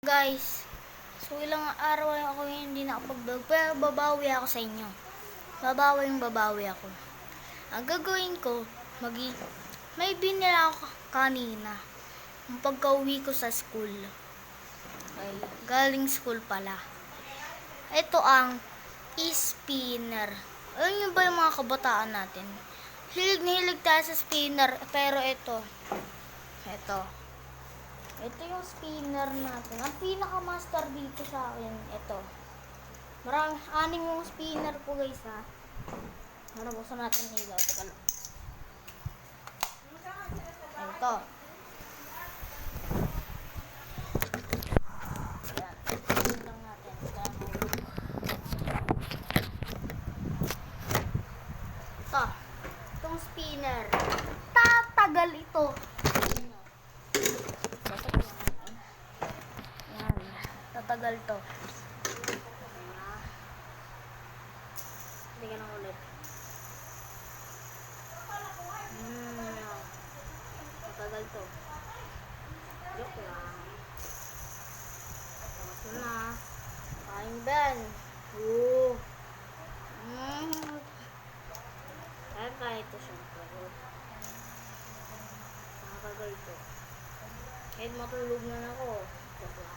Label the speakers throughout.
Speaker 1: Guys, so ilang araw ako hindi nakapag-vlog, pero babawi ako sa inyo. Babawi ako. Ang gagawin ko, may binila ako kanina. Ang pagka-uwi ko sa school. Ay, galing school pala. Ito ang spinner. Alam niyo ba yung mga kabataan natin? Hilig na hilig tayo sa spinner, pero ito yung spinner natin. Ang pinaka-master dito sa akin, ito. Anim yung spinner po guys ha. Buksan natin yung ilaw. Teka lang. Ito. Ayan. Ito lang natin. Ito. Itong spinner. Tatagal ito. Tatagal to. Hindi ka na ulit. Tatagal to. Joke lang. Tapos na. Kain ben. Kaya ito syempre. Tatagal to. Kahit matulog na ako. Joke lang.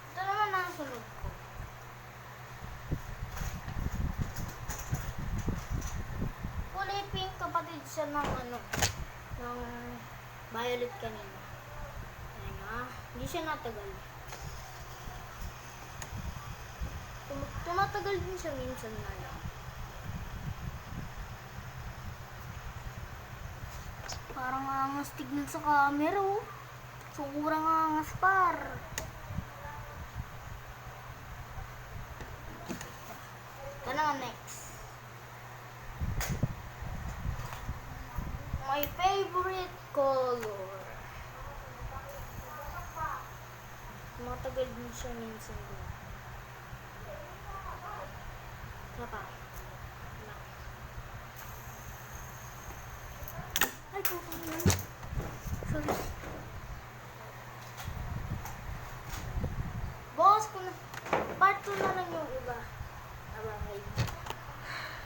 Speaker 1: Ito naman ang sunod ko. Kulay pink, kapatid siya ng ng violet kanina. Ayan nga, hindi siya natagal. Tumatagal din siya minsan na lang. Parang angas tignan sa camera oh. Sobrang angas par. Ito na next. My favorite color. Matagal din siya minsan. Isa pa.